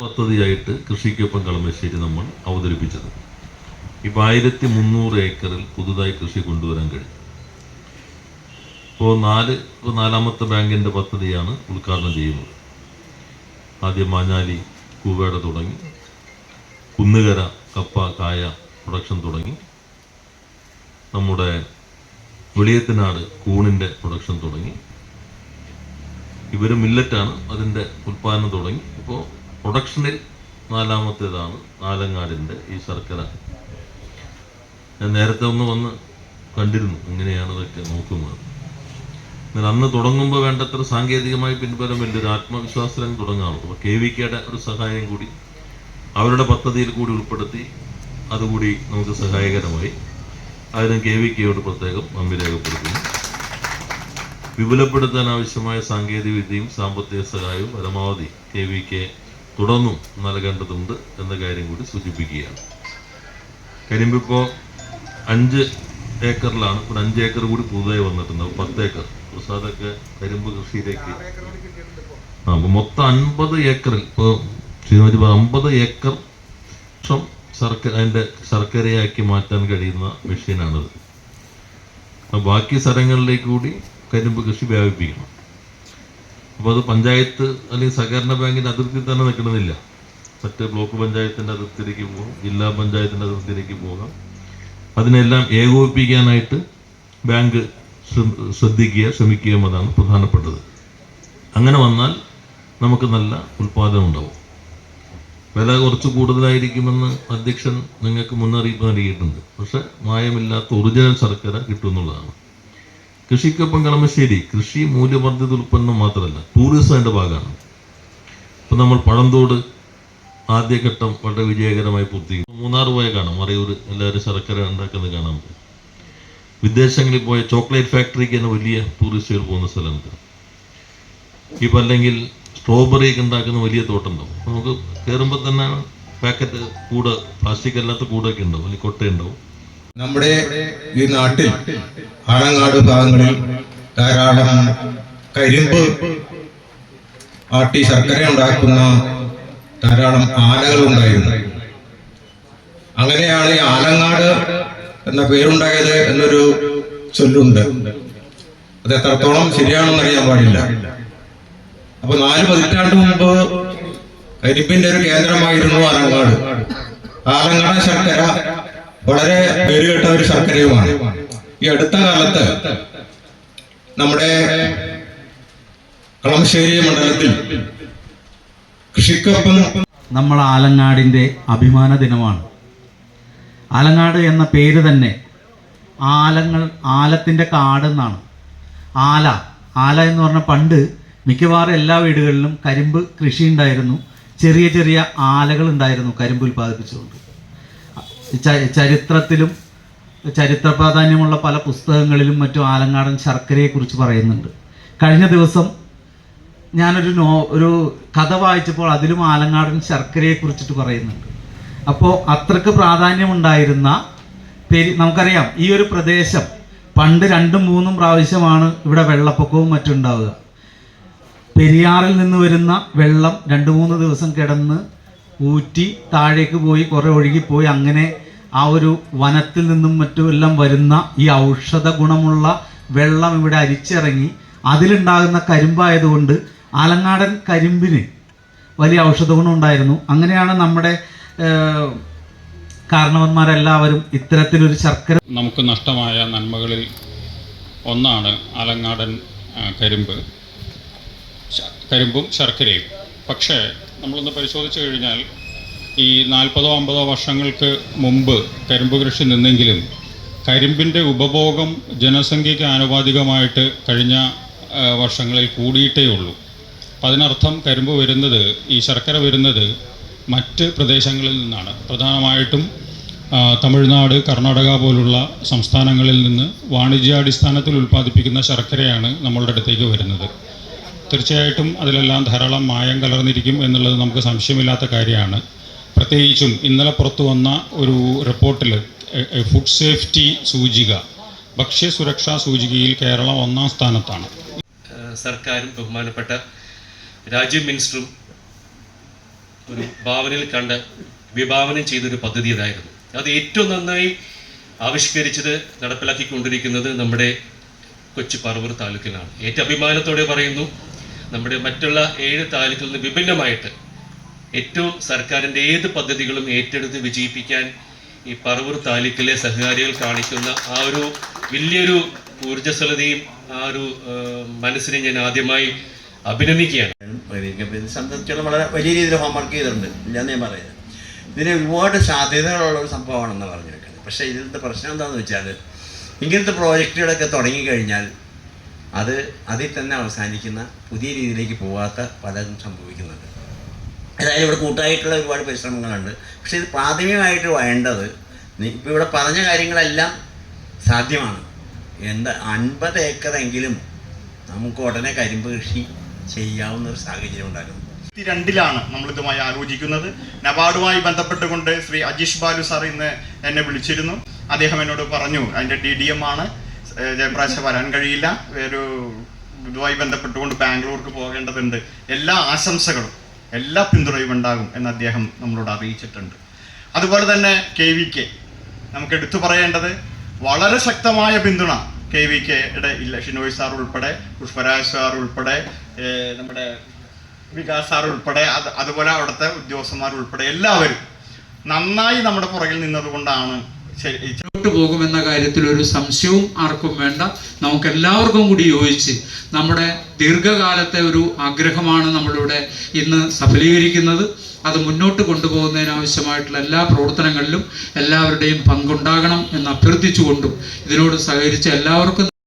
പദ്ധതിയായിട്ട് കൃഷിക്കൊപ്പം കളമശ്ശേരി നമ്മൾ അവതരിപ്പിച്ചത്. ഇപ്പോൾ 1300 ഏക്കറിൽ പുതുതായി കൃഷി കൊണ്ടുവരാൻ കഴിയും. ഇപ്പോൾ നാലാമത്തെ ബാങ്കിൻ്റെ പദ്ധതിയാണ് ഉദ്ഘാടനം ചെയ്യുന്നത്. ആദ്യം മാഞ്ഞാലി കൂവേട തുടങ്ങി, കുന്നുകര കപ്പ കായ പ്രൊഡക്ഷൻ തുടങ്ങി, നമ്മുടെ വെളിയത്തനാട് കൂണിൻ്റെ പ്രൊഡക്ഷൻ തുടങ്ങി. ഇവർ മില്ലറ്റാണ്, അതിൻ്റെ ഉൽപ്പാദനം തുടങ്ങി. ഇപ്പോൾ പ്രൊഡക്ഷനിൽ നാലാമത്തേതാണ് ആലങ്ങാടിൻ്റെ ഈ ശർക്കര. ഞാൻ നേരത്തെ ഒന്ന് വന്ന് കണ്ടിരുന്നു എങ്ങനെയാണ് ഇതൊക്കെ നോക്കുന്നത്. എന്നാൽ അന്ന് തുടങ്ങുമ്പോൾ വേണ്ടത്ര സാങ്കേതികമായി പിൻബലം വലിയൊരു ആത്മവിശ്വാസം തുടങ്ങാറുള്ളൂ. അപ്പോൾ KVKയുടെ ഒരു സഹായം കൂടി അവരുടെ പദ്ധതിയിൽ കൂടി ഉൾപ്പെടുത്തി അതുകൂടി നമുക്ക് സഹായകരമായി. അതിനും KVKയോട് പ്രത്യേകം നന്ദി രേഖപ്പെടുത്തുന്നു. വിപുലപ്പെടുത്താൻ ആവശ്യമായ സാങ്കേതിക വിദ്യയും സാമ്പത്തിക സഹായവും പരമാവധി KVK തുടർന്നും നൽകേണ്ടതുണ്ട് എന്ന കാര്യം കൂടി സൂചിപ്പിക്കുകയാണ്. കരിമ്പിപ്പോൾ 5 ഏക്കറിലാണ്. ഇപ്പോൾ 5 ഏക്കർ കൂടി പുതുതായി വന്നിട്ടുണ്ട്. 10 ഏക്കർ പ്രസാദൊക്കെ കരിമ്പ് കൃഷിയിലേക്ക്. അപ്പോൾ മൊത്തം 50 ഏക്കറിൽ ഇപ്പോൾ ശ്രീമതി 50 ഏക്കർ അതിൻ്റെ ശർക്കരയാക്കി മാറ്റാൻ കഴിയുന്ന മെഷീനാണിത്. ബാക്കി സ്ഥലങ്ങളിലേക്ക് കൂടി കരിമ്പ് കൃഷി വ്യാപിപ്പിക്കണം. അപ്പോൾ അത് പഞ്ചായത്ത് അല്ലെങ്കിൽ സഹകരണ ബാങ്കിൻ്റെ അതിർത്തി തന്നെ നിൽക്കണമെന്നില്ല. മറ്റ് ബ്ലോക്ക് പഞ്ചായത്തിൻ്റെ അതിർത്തിയിലേക്ക് പോകാം, ജില്ലാ പഞ്ചായത്തിൻ്റെ അതിർത്തിയിലേക്ക് പോകാം. അതിനെല്ലാം ഏകോപിപ്പിക്കാനായിട്ട് ബാങ്ക് ശ്രമിക്കുകയും അതാണ് പ്രധാനപ്പെട്ടത്. അങ്ങനെ വന്നാൽ നമുക്ക് നല്ല ഉൽപ്പാദനം ഉണ്ടാവും. വില കുറച്ച് കൂടുതലായിരിക്കുമെന്ന് അധ്യക്ഷൻ നിങ്ങൾക്ക് മുന്നറിയിപ്പ് നൽകിയിട്ടുണ്ട്. പക്ഷെ മായമില്ലാത്ത ഒറിജിനൽ ശർക്കര കിട്ടുമെന്നുള്ളതാണ്. കൃഷിക്കൊപ്പം കളമശ്ശേരി കൃഷി മൂല്യവർദ്ധിത ഉൽപ്പന്നം മാത്രമല്ല, ടൂറിസം അതിൻ്റെ ഭാഗമാണ്. ഇപ്പം നമ്മൾ പഴന്തോട് ആദ്യഘട്ടം വളരെ വിജയകരമായി പൂർത്തീകരിക്കും. മൂന്നാർ പോയ കാണാം, മറയൂർ എല്ലാവരും ശർക്കര ഉണ്ടാക്കുന്നത് കാണാൻ പറ്റും. വിദേശങ്ങളിൽ പോയ ചോക്ലേറ്റ് ഫാക്ടറിക്ക് തന്നെ വലിയ ടൂറിസ്റ്റുകൾ പോകുന്ന സ്ഥലമുണ്ട്. ഇപ്പം അല്ലെങ്കിൽ സ്ട്രോബെറി ഒക്കെ ഉണ്ടാക്കുന്ന വലിയ തോട്ടമുണ്ടാവും. നമുക്ക് കയറുമ്പോൾ തന്നെ പാക്കറ്റ് കൂട്, പ്ലാസ്റ്റിക് അല്ലാത്ത കൂടൊക്കെ ഉണ്ടാവും, അല്ലെങ്കിൽ കൊട്ടയുണ്ടാവും. നമ്മുടെ ഈ നാട്ടിൽ ആലങ്ങാട് ഭാഗങ്ങളിൽ ധാരാളം കരിമ്പ് ആട്ടി ശർക്കര ഉണ്ടാക്കുന്ന ധാരാളം ആലകൾ ഉണ്ടായിരുന്നു. അങ്ങനെയാണ് ഈ ആലങ്ങാട് എന്ന പേരുണ്ടായത് എന്നൊരു ചൊല്ലുണ്ട്. അത് എത്രത്തോളം ശരിയാണെന്ന് അറിയാൻ പാടില്ല. അപ്പൊ 4 പതിറ്റാണ്ട് മുമ്പ് കരിമ്പിന്റെ ഒരു കേന്ദ്രമായിരുന്നു ആലങ്ങാട്. ആലങ്ങാട് ശർക്കര വളരെ പേരുകേട്ട ഒരു ശർക്കരയുമാണ്. ഈ അടുത്ത കാലത്ത് നമ്മുടെ കളമശ്ശേരി മണ്ഡലത്തിൽ കൃഷിക്കൊപ്പം നമ്മൾ ആലങ്ങാടിൻ്റെ അഭിമാന ദിനമാണ്. ആലങ്ങാട് എന്ന പേര് തന്നെ ആലത്തിൻ്റെ കാട് എന്നാണ്. ആല എന്ന് പറഞ്ഞാൽ പണ്ട് മിക്കവാറും എല്ലാ വീടുകളിലും കരിമ്പ് കൃഷി ഉണ്ടായിരുന്നു. ചെറിയ ചെറിയ ആലകൾ ഉണ്ടായിരുന്നു കരിമ്പ് ഉൽപ്പാദിപ്പിച്ചുകൊണ്ട്. ചരിത്രത്തിലും ചരിത്ര പ്രാധാന്യമുള്ള പല പുസ്തകങ്ങളിലും മറ്റും ആലങ്ങാടൻ ശർക്കരയെക്കുറിച്ച് പറയുന്നുണ്ട്. കഴിഞ്ഞ ദിവസം ഞാനൊരു കഥ വായിച്ചപ്പോൾ അതിലും ആലങ്ങാടൻ ശർക്കരയെക്കുറിച്ചിട്ട് പറയുന്നുണ്ട്. അപ്പോൾ അത്രക്ക് പ്രാധാന്യമുണ്ടായിരുന്ന നമുക്കറിയാം, ഈ ഒരു പ്രദേശം പണ്ട് 2-3 പ്രാവശ്യമാണ് ഇവിടെ വെള്ളപ്പൊക്കവും മറ്റും ഉണ്ടാവുക. പെരിയാറിൽ നിന്ന് വരുന്ന വെള്ളം 2-3 ദിവസം കിടന്ന് ഊറ്റി താഴേക്ക് പോയി, കുറേ ഒഴുകിപ്പോയി. അങ്ങനെ ആ ഒരു വനത്തിൽ നിന്നും മറ്റും എല്ലാം വരുന്ന ഈ ഔഷധ ഗുണമുള്ള വെള്ളം ഇവിടെ അരിച്ചിറങ്ങി അതിലുണ്ടാകുന്ന കരിമ്പായതുകൊണ്ട് ആലങ്ങാടൻ കരിമ്പിന് വലിയ ഔഷധ ഗുണം ഉണ്ടായിരുന്നു. അങ്ങനെയാണ് നമ്മുടെ കാരണവന്മാരെല്ലാവരും ഇത്തരത്തിലൊരു ശർക്കര. നമുക്ക് നഷ്ടമായ നന്മകളിൽ ഒന്നാണ് ആലങ്ങാടൻ കരിമ്പും ശർക്കരയും. പക്ഷേ നമ്മളൊന്ന് പരിശോധിച്ച് കഴിഞ്ഞാൽ ഈ 40-50 വർഷങ്ങൾക്ക് മുമ്പ് കരിമ്പ് കൃഷി നിന്നെങ്കിലും കരിമ്പിൻ്റെ ഉപഭോഗം ജനസംഖ്യയ്ക്ക് ആനുപാതികമായിട്ട് കഴിഞ്ഞ വർഷങ്ങളിൽ കൂടിയിട്ടേ ഉള്ളൂ. അപ്പം അതിനർത്ഥം ഈ ശർക്കര വരുന്നത് മറ്റ് പ്രദേശങ്ങളിൽ നിന്നാണ്. പ്രധാനമായിട്ടും തമിഴ്നാട്, കർണാടക പോലുള്ള സംസ്ഥാനങ്ങളിൽ നിന്ന് വാണിജ്യാടിസ്ഥാനത്തിൽ ഉൽപ്പാദിപ്പിക്കുന്ന ശർക്കരയാണ് നമ്മളുടെ അടുത്തേക്ക് വരുന്നത്. തീർച്ചയായിട്ടും അതിലെല്ലാം ധാരാളം മായം കലർന്നിരിക്കും എന്നുള്ളത് നമുക്ക് സംശയമില്ലാത്ത കാര്യമാണ്. പ്രത്യേകിച്ചും ഇന്നലെ പുറത്തു വന്ന ഒരു റിപ്പോർട്ടിൽ ഫുഡ് സേഫ്റ്റി സൂചിക, ഭക്ഷ്യസുരക്ഷാ സൂചികയിൽ കേരളം 1ാം സ്ഥാനത്താണ്. സർക്കാരും ബഹുമാനപ്പെട്ട രാജീവ് മിനിസ്റ്ററും ഒരു ഭാവനയിൽ കണ്ട വിഭാവനം ചെയ്തൊരു പദ്ധതി ഇതായിരുന്നു. അത് ഏറ്റവും നന്നായി ആവിഷ്കരിച്ചത് നടപ്പിലാക്കിക്കൊണ്ടിരിക്കുന്നത് നമ്മുടെ കൊച്ചി പറവൂർ താലൂക്കിലാണ്. ഏറ്റവും അഭിമാനത്തോടെ പറയുന്നു, നമ്മുടെ മറ്റുള്ള 7 താലൂക്കിൽ നിന്ന് വിഭിന്നമായിട്ട് ഏറ്റവും സർക്കാരിൻ്റെ ഏത് പദ്ധതികളും ഏറ്റെടുത്ത് വിജയിപ്പിക്കാൻ ഈ പറവൂർ താലൂക്കിലെ സഹകാരികൾ കാണിക്കുന്ന ആ ഒരു വലിയൊരു ഊർജ്ജസ്വലതയും ആ ഒരു മനസ്സിനെ ഞാൻ ആദ്യമായി അഭിനന്ദിക്കുകയാണ്. സംബന്ധിച്ചിടത്തോളം വളരെ വലിയ രീതിയിൽ ഹോംവർക്ക് ചെയ്തിട്ടുണ്ട്, ഇല്ലാന്ന് ഞാൻ പറയുന്നത്. ഇതിന് ഒരുപാട് സാധ്യതകളുള്ള ഒരു സംഭവമാണെന്ന് പറഞ്ഞു വെക്കുന്നത്. പക്ഷേ ഇതിലത്തെ പ്രശ്നം എന്താണെന്ന് വെച്ചാൽ, ഇങ്ങനത്തെ പ്രോജക്റ്റുകളൊക്കെ തുടങ്ങിക്കഴിഞ്ഞാൽ അതിൽ തന്നെ അവസാനിക്കുന്ന, പുതിയ രീതിയിലേക്ക് പോകാത്ത പലതും സംഭവിക്കുന്നുണ്ട്. അതായത് ഇവിടെ കൂട്ടായിട്ടുള്ള ഒരുപാട് പരിശ്രമങ്ങളുണ്ട്. പക്ഷേ ഇത് പ്രാഥമികമായിട്ട് വേണ്ടത്, ഇപ്പോൾ ഇവിടെ പറഞ്ഞ കാര്യങ്ങളെല്ലാം സാധ്യമാണ്. 50 ഏക്കറെങ്കിലും നമുക്ക് ഉടനെ കരിമ്പ് കൃഷി ചെയ്യാവുന്ന ഒരു സാഹചര്യം ഉണ്ടാകും. 2022 നമ്മളിതുമായി ആലോചിക്കുന്നത്. നബാർഡുമായി ബന്ധപ്പെട്ടുകൊണ്ട് ശ്രീ അജീഷ് ബാലു സാർ ഇന്ന് എന്നെ വിളിച്ചിരുന്നു. അദ്ദേഹം എന്നോട് പറഞ്ഞു, അതിൻ്റെ DDM ആണ്, ജയപ്രാശ വരാൻ കഴിയില്ല, ഇതുമായി ബന്ധപ്പെട്ടുകൊണ്ട് ബാംഗ്ലൂർക്ക് പോകേണ്ടതുണ്ട്, എല്ലാ ആശംസകളും എല്ലാ പിന്തുണയും ഉണ്ടാകും എന്ന് അദ്ദേഹം നമ്മളോട് അറിയിച്ചിട്ടുണ്ട്. അതുപോലെ തന്നെ KVK നമുക്ക് എടുത്തു പറയേണ്ടത്, വളരെ ശക്തമായ പിന്തുണ KVKയുടെ ഷിനോയ് സാർ ഉൾപ്പെടെ, പുഷ്പരാജ് സാർ ഉൾപ്പെടെ, നമ്മുടെ വികാസ് സാർ ഉൾപ്പെടെ, അതുപോലെ അവിടുത്തെ ഉദ്യോഗസ്ഥന്മാർ ഉൾപ്പെടെ എല്ലാവരും നന്നായി നമ്മുടെ പുറകിൽ നിന്നതുകൊണ്ടാണ് മുന്നോട്ട് പോകുമെന്ന കാര്യത്തിൽ ഒരു സംശയവും ആർക്കും വേണ്ട. നമുക്ക് എല്ലാവർക്കും കൂടി യോജിച്ച് നമ്മുടെ ദീർഘകാലത്തെ ഒരു ആഗ്രഹമാണ് നമ്മളിവിടെ ഇന്ന് സഫലീകരിക്കുന്നത്. അത് മുന്നോട്ട് കൊണ്ടുപോകുന്നതിനാവശ്യമായിട്ടുള്ള എല്ലാ പ്രവർത്തനങ്ങളിലും എല്ലാവരുടെയും പങ്കുണ്ടാകണം എന്ന് അഭ്യർത്ഥിച്ചുകൊണ്ടും ഇതിനോട് സഹകരിച്ച എല്ലാവർക്കും